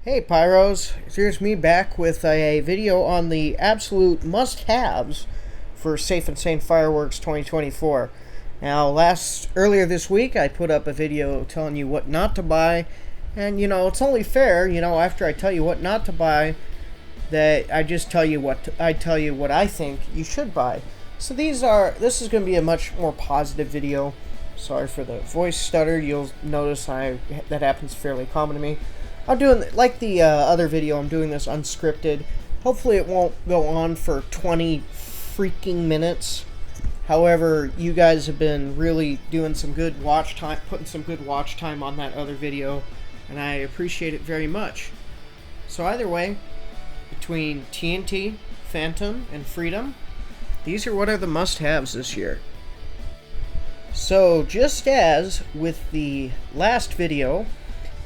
Hey Pyros, here's me back with a video on the absolute must-haves for Safe and Sane Fireworks 2024. Now, earlier this week, I put up a video telling you what not to buy, and it's only fair, after I tell you what not to buy, that I just tell you what I think you should buy. So this is going to be a much more positive video. Sorry for the voice stutter. You'll notice that happens fairly common to me. I'm doing, like the other video, I'm doing this unscripted. Hopefully it won't go on for 20 freaking minutes. However, you guys have been really doing some good watch time, putting some good watch time on that other video, and I appreciate it very much. So either way, between TNT, Phantom, and Freedom, these are what are the must-haves this year. So just as with the last video,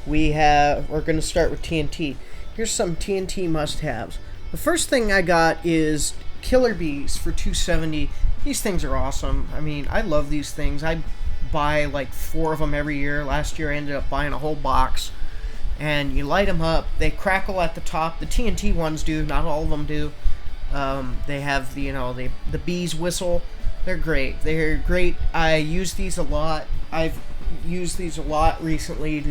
we're going to start with TNT. Here's some TNT must-haves. The first thing I got is Killer Bees for $270. These things are awesome. I mean, I love these things. I buy like 4 of them every year. Last year I ended up buying a whole box. And you light them up. They crackle at the top. The TNT ones do. Not all of them do. They have the bees whistle. They're great. They're great. I use these a lot. I've used these a lot recently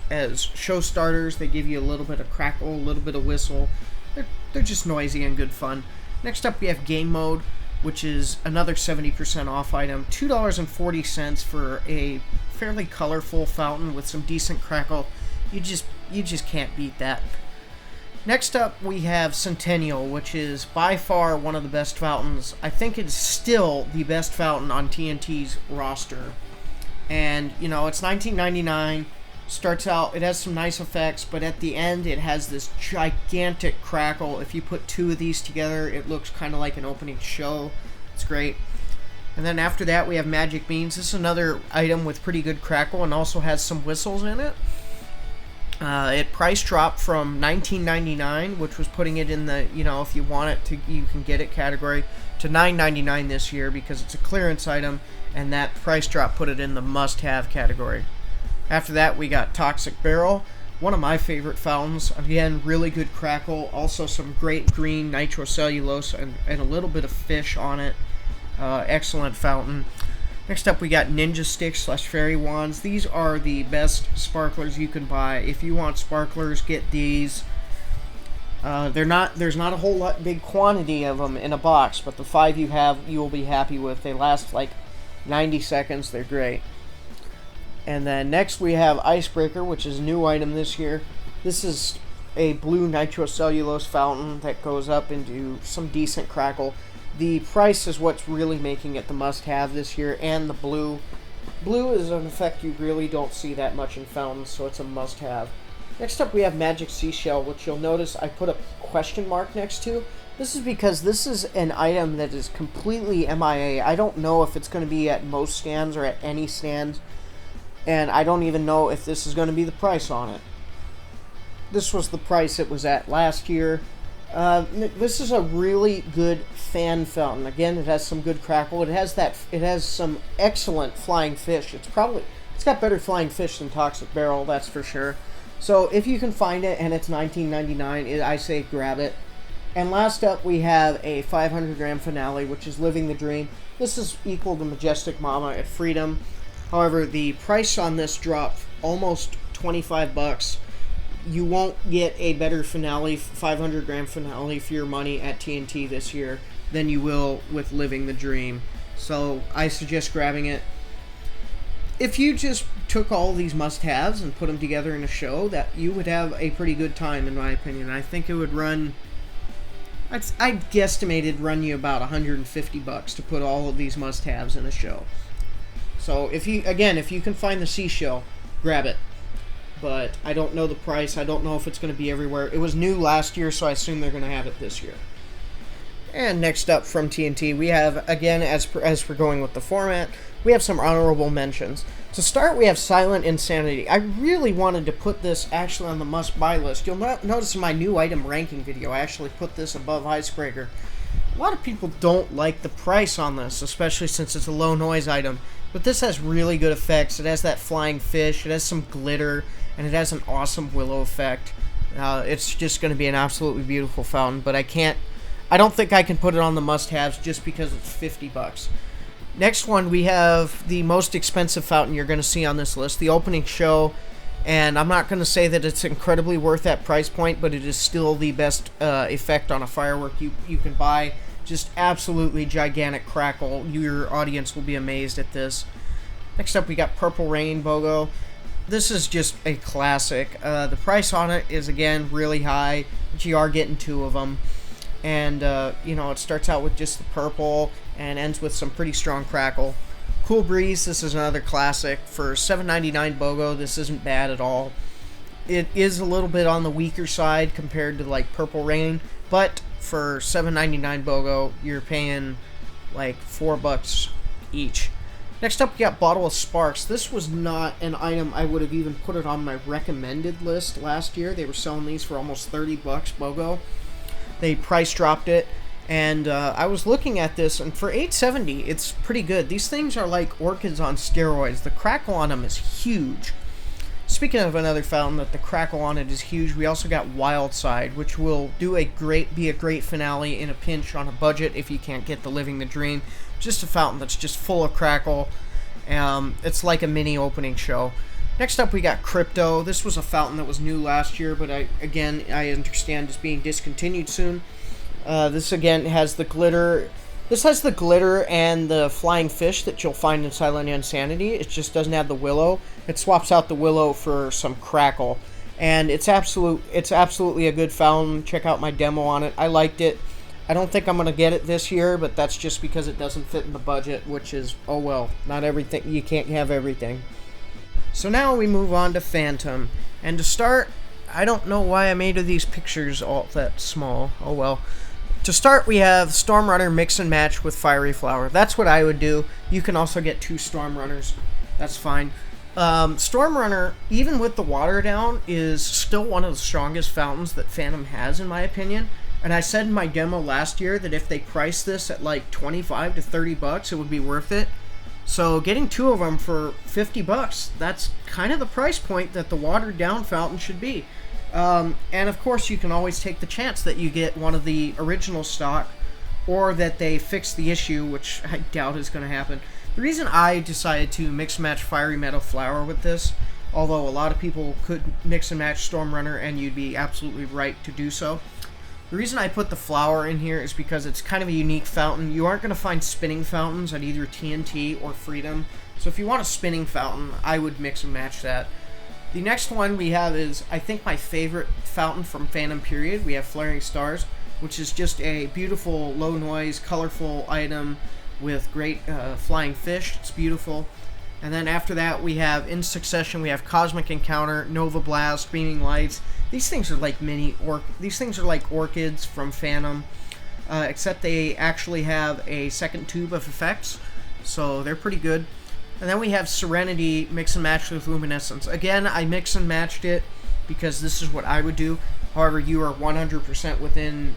as show starters. They give you a little bit of crackle, a little bit of whistle. They're just noisy and good fun. Next up we have Game Mode, which is another 70% off item. $2.40 for a fairly colorful fountain with some decent crackle. You just can't beat that. Next up we have Centennial, which is by far one of the best fountains. I think it's still the best fountain on TNT's roster. And, it's $19.99, starts out, it has some nice effects, but at the end it has this gigantic crackle. If you put 2 of these together, it looks kind of like an opening show. It's great. And then after that, we have Magic Beans. This is another item with pretty good crackle and also has some whistles in it. It price dropped from $19.99, which was putting it in the, if you want it you can get it category, to $9.99 this year because it's a clearance item, and that price drop put it in the must-have category. After that, we got Toxic Barrel, one of my favorite fountains. Again, really good crackle, also some great green nitrocellulose and a little bit of fish on it. Excellent fountain. Next up, we got Ninja Sticks / Fairy Wands. These are the best sparklers you can buy. If you want sparklers, get these. There's not a whole lot big quantity of them in a box, but the 5 you have, you will be happy with. They last like 90 seconds. They're great. And then next we have Icebreaker, which is a new item this year. This is a blue nitrocellulose fountain that goes up into some decent crackle. The price is what's really making it the must-have this year, and the blue. Blue is an effect you really don't see that much in fountains, so it's a must-have. Next up we have Magic Seashell, which you'll notice I put a question mark next to. This is because this is an item that is completely MIA. I don't know if it's going to be at most stands or at any stand, and I don't even know if this is going to be the price on it. This was the price it was at last year. This is a really good fan fountain. Again, it has some good crackle. It has some excellent flying fish. It's got better flying fish than Toxic Barrel, that's for sure. So if you can find it and it's $19.99, I say grab it. And last up, we have a 500-gram finale, which is Living the Dream. This is equal to Majestic Mama at Freedom. However, the price on this dropped almost $25. You won't get a better finale, 500-gram finale for your money at TNT this year than you will with Living the Dream. So I suggest grabbing it. If you just took all these must-haves and put them together in a show, that you would have a pretty good time, in my opinion. I think it would run, I'd guesstimate it'd run you about $150 to put all of these must-haves in a show. So if you can find the seashell, grab it. But I don't know the price. I don't know if it's going to be everywhere. It was new last year, so I assume they're going to have it this year. And next up from TNT, we have, again, as we're going with the format, we have some honorable mentions. To start, we have Silent Insanity. I really wanted to put this actually on the must-buy list. You'll notice in my new item ranking video, I actually put this above Icebreaker. A lot of people don't like the price on this, especially since it's a low-noise item. But this has really good effects. It has that flying fish, it has some glitter, and it has an awesome willow effect. It's just going to be an absolutely beautiful fountain, but I don't think I can put it on the must-haves just because it's $50. Next one, we have the most expensive fountain you're going to see on this list, the opening show. And I'm not going to say that it's incredibly worth that price point, but it is still the best effect on a firework you can buy. Just absolutely gigantic crackle. Your audience will be amazed at this. Next up, we got Purple Rain BOGO. This is just a classic. The price on it is, again, really high, but you are getting two of them. And, it starts out with just the purple and ends with some pretty strong crackle. Cool Breeze, this is another classic. For $7.99 BOGO, this isn't bad at all. It is a little bit on the weaker side compared to like Purple Rain, but for $7.99 BOGO, you're paying like $4 each. Next up, we got Bottle of Sparks. This was not an item I would have even put it on my recommended list last year. They were selling these for almost $30 BOGO. They price dropped it. And I was looking at this, and for $8.70, it's pretty good. These things are like orchids on steroids. The crackle on them is huge. Speaking of another fountain that the crackle on it is huge, we also got Wild Side, which will be a great finale in a pinch on a budget if you can't get the Living the Dream. Just a fountain that's just full of crackle. It's like a mini opening show. Next up, we got Crypto. This was a fountain that was new last year, but I understand is being discontinued soon. This again has the glitter. This has the glitter and the flying fish that you'll find in Silent Insanity. It just doesn't have the willow. It swaps out the willow for some crackle, and it's absolutely a good fountain. Check out my demo on it. I liked it. I don't think I'm gonna get it this year, but that's just because it doesn't fit in the budget, which is, oh well, not everything. You can't have everything. So now we move on to Phantom, and to start, I don't know why I made these pictures all that small. Oh well. To start, we have Stormrunner Mix and Match with Fiery Flower. That's what I would do. You can also get two Stormrunners. That's fine. Stormrunner, even with the water down, is still one of the strongest fountains that Phantom has, in my opinion. And I said in my demo last year that if they priced this at like $25 to $30, it would be worth it. So getting two of them for $50, that's kind of the price point that the watered down fountain should be. And of course, you can always take the chance that you get one of the original stock, or that they fix the issue, which I doubt is going to happen. The reason I decided to mix and match Fiery Meadow Flower with this, although a lot of people could mix and match Stormrunner, and you'd be absolutely right to do so. The reason I put the flower in here is because it's kind of a unique fountain. You aren't going to find spinning fountains at either TNT or Freedom. So if you want a spinning fountain, I would mix and match that. The next one we have is, I think, my favorite fountain from Phantom Period. We have Flaring Stars, which is just a beautiful, low noise, colorful item with great flying fish. It's beautiful. And then after that, we have, in succession, we have Cosmic Encounter, Nova Blast, Beaming Lights. These things are like these things are like orchids from Phantom, except they actually have a second tube of effects, so they're pretty good. And then we have Serenity Mix and Match with Luminescence. Again, I mix and matched it because this is what I would do. However, you are 100% within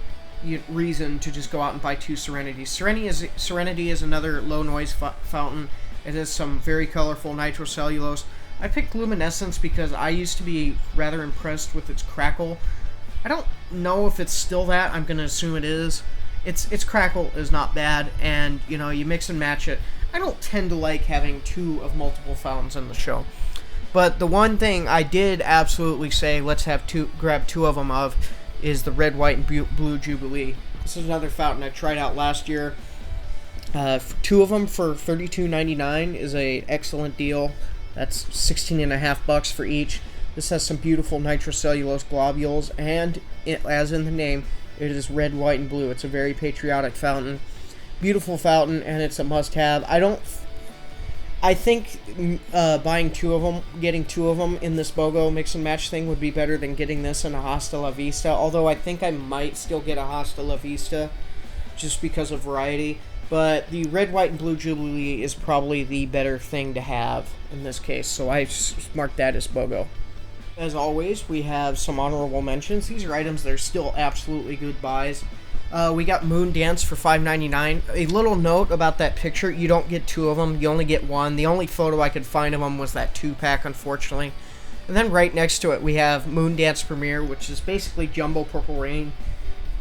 reason to just go out and buy two Serenities. Serenity is another low noise fountain. It has some very colorful nitrocellulose. I picked Luminescence because I used to be rather impressed with its crackle. I don't know if it's still that. I'm going to assume it is. Its crackle is not bad, and you mix and match it. I don't tend to like having two of multiple fountains in the show. But the one thing I did absolutely say, let's grab two of them of, is the Red, White, and Blue Jubilee. This is another fountain I tried out last year. Two of them for $32.99 is an excellent deal. That's $16.50 for each. This has some beautiful nitrocellulose globules, and as in the name, it is red, white, and blue. It's a very patriotic fountain. Beautiful fountain, and it's a must-have. I think buying two of them, getting two of them in this BOGO mix and match thing would be better than getting this in a Hasta La Vista, although I think I might still get a Hasta La Vista just because of variety. But the Red, White, and Blue Jubilee is probably the better thing to have in this case, so I marked that as BOGO. As always, we have some honorable mentions. These are items that are still absolutely good buys. We got Moon Dance for $5.99. A little note about that picture, you don't get two of them, you only get one. The only photo I could find of them was that 2-pack, unfortunately. And then right next to it, we have Moondance Premier, which is basically Jumbo Purple Rain.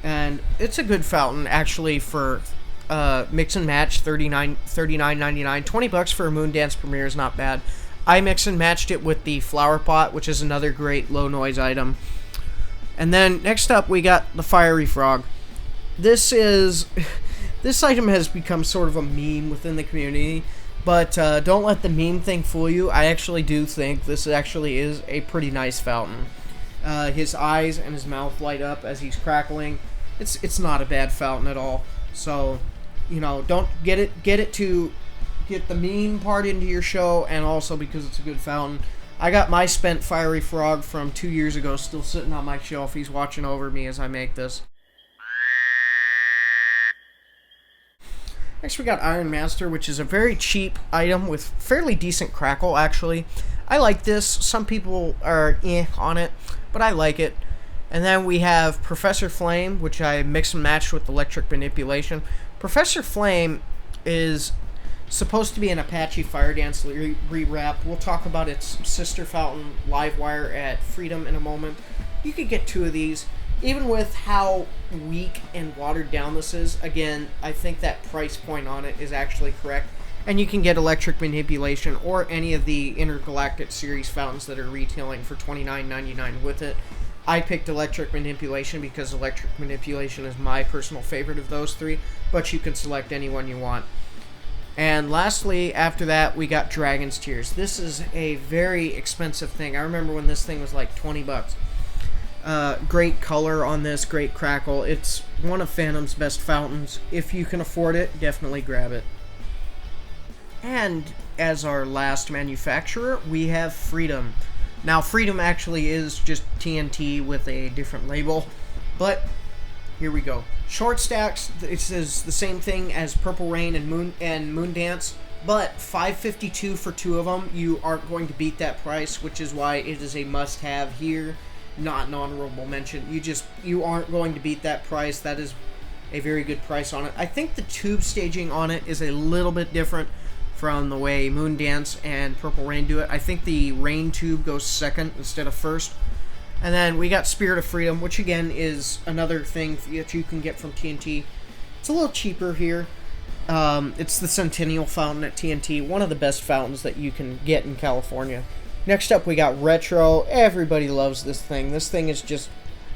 And it's a good fountain, actually, for mix and match, $39.99. $20 for a Moondance Premier is not bad. I mix and matched it with the Flower Pot, which is another great low noise item. And then next up, we got the Fiery Frog. This item has become sort of a meme within the community, but don't let the meme thing fool you. I actually do think this actually is a pretty nice fountain. His eyes and his mouth light up as he's crackling. It's not a bad fountain at all. So, don't get the meme part into your show, and also because it's a good fountain. I got my spent Fiery Frog from 2 years ago still sitting on my shelf. He's watching over me as I make this. Next we got Iron Master, which is a very cheap item with fairly decent crackle, actually. I like this. Some people are on it, but I like it. And then we have Professor Flame, which I mix and matched with Electric Manipulation. Professor Flame is supposed to be an Apache Fire Dance rewrap. We'll talk about its sister fountain, Livewire, at Freedom in a moment. You could get 2 of these. Even with how weak and watered down this is, again, I think that price point on it is actually correct. And you can get Electric Manipulation or any of the Intergalactic Series fountains that are retailing for $29.99 with it. I picked Electric Manipulation because Electric Manipulation is my personal favorite of those 3, but you can select any one you want. And lastly, after that, we got Dragon's Tears. This is a very expensive thing. I remember when this thing was like $20. Great color on this, great crackle. It's one of Phantom's best fountains. If you can afford it, definitely grab it. And as our last manufacturer, we have Freedom. Now, Freedom actually is just TNT with a different label, but here we go. Short stacks, this is the same thing as Purple Rain and Moondance, but $5.52 for 2 of them. You aren't going to beat that price, which is why it is a must-have here. Not an honorable mention. You aren't going to beat that price. That is a very good price on it. I think the tube staging on it is a little bit different from the way Moondance and Purple Rain do it. I think the Rain tube goes second instead of first. And then we got Spirit of Freedom, which again is another thing that you can get from TNT. It's a little cheaper here. It's the Centennial Fountain at TNT, one of the best fountains that you can get in California. Next up, we got Retro. Everybody loves this thing. This thing is just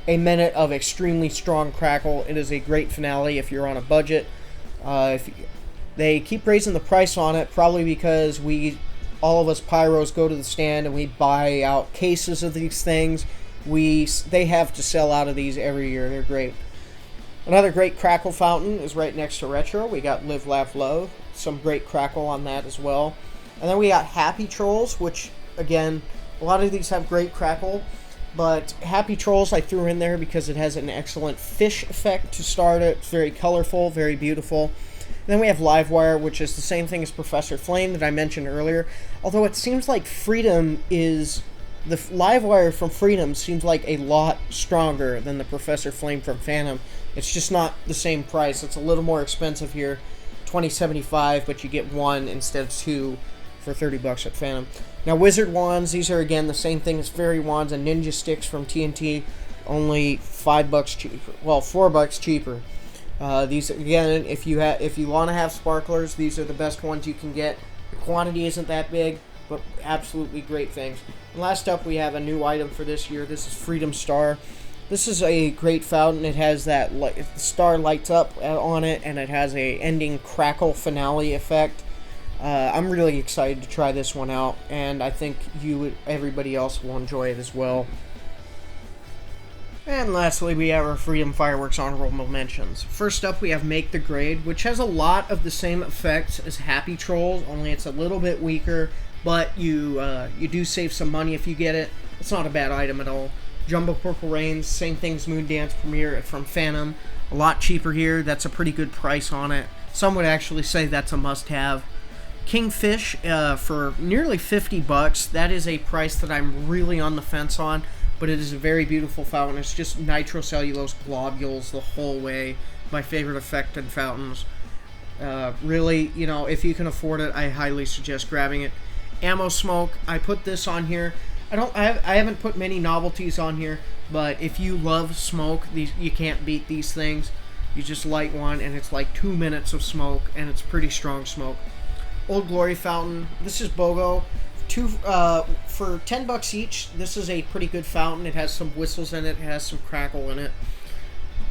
a minute of extremely strong crackle. It is a great finale if you're on a budget. They keep raising the price on it, probably because all of us pyros go to the stand and we buy out cases of these things. They have to sell out of these every year. They're great. Another great crackle fountain is right next to Retro. We got Live, Laugh, Love. Some great crackle on that as well. And then we got Happy Trolls, which, again, a lot of these have great crackle, but Happy Trolls I threw in there because it has an excellent fish effect to start it. It's very colorful, very beautiful. And then we have Livewire, which is the same thing as Professor Flame that I mentioned earlier, although it seems like Freedom is... The Livewire from Freedom seems like a lot stronger than the Professor Flame from Phantom. It's just not the same price. It's a little more expensive here, $20.75, but you get 1 instead of 2 for $30 at Phantom. Now, Wizard Wands, these are again the same thing as Fairy Wands and Ninja Sticks from TNT, only $5 cheaper. Well, $4 cheaper. These again, if you want to have sparklers, these are the best ones you can get. The quantity isn't that big, but absolutely great things. And last up, we have a new item for this year. This is Freedom Star. This is a great fountain. It has that the star lights up on it, and it has a ending crackle finale effect. I'm really excited to try this one out, and I think everybody else will enjoy it as well. And lastly, we have our Freedom Fireworks honorable mentions. First up, we have Make the Grade, which has a lot of the same effects as Happy Trolls, only it's a little bit weaker, but you do save some money if you get it. It's not a bad item at all. Jumbo Purple Rain, same thing as Moondance Premier from Phantom. A lot cheaper here. That's a pretty good price on it. Some would actually say that's a must-have. Kingfish for nearly $50. That is a price that I'm really on the fence on, but it is a very beautiful fountain. It's just nitrocellulose globules the whole way. My favorite effect in fountains. Really, if you can afford it, I highly suggest grabbing it. Ammo Smoke, I put this on here. I haven't put many novelties on here, but if you love smoke, these you can't beat these things. You just light one, and it's like 2 minutes of smoke, and it's pretty strong smoke. Old Glory fountain. This is BOGO. For $10 each. This is a pretty good fountain. It has some whistles in it. It has some crackle in it.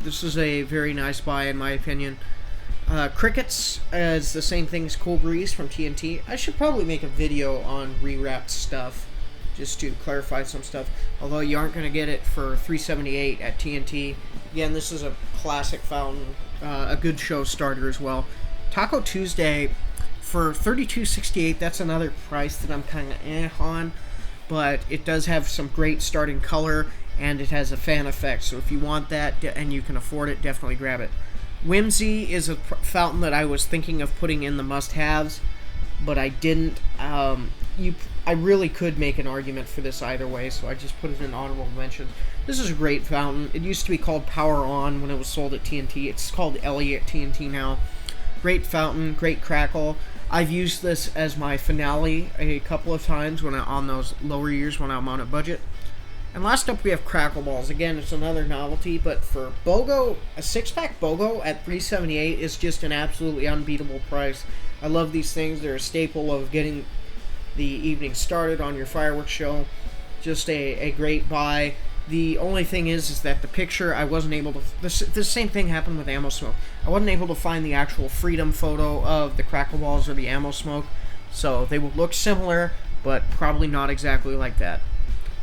This is a very nice buy in my opinion. Crickets is the same thing as Cool Breeze from TNT. I should probably make a video on rewrapped stuff, just to clarify some stuff. Although you aren't going to get it for $378 at TNT. Again, this is a classic fountain, a good show starter as well. Taco Tuesday for $32.68. That's another price that I'm kind of on, but it does have some great starting color, and it has a fan effect. So if you want that and you can afford it, definitely grab it. Whimsy is a fountain that I was thinking of putting in the must-haves, but I didn't. I really could make an argument for this either way, so I just put it in honorable mentions. This is a great fountain. It used to be called Power On when it was sold at TNT. It's called Ellie at TNT now. Great fountain, great crackle. I've used this as my finale a couple of times when on those lower years when I'm on a budget. And last up we have Crackle Balls. Again, it's another novelty, but for BOGO, a 6-pack BOGO at $378 is just an absolutely unbeatable price. I love these things. They're a staple of getting the evening started on your fireworks show. Just a great buy. The only thing is that the picture, I wasn't able to... The same thing happened with Ammo Smoke. I wasn't able to find the actual Freedom photo of the Crackle Balls or the Ammo Smoke, so they will look similar, but probably not exactly like that.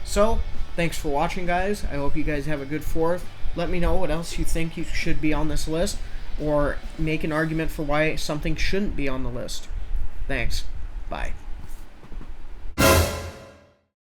So, thanks for watching, guys. I hope you guys have a good 4th. Let me know what else you think you should be on this list, or make an argument for why something shouldn't be on the list. Thanks. Bye.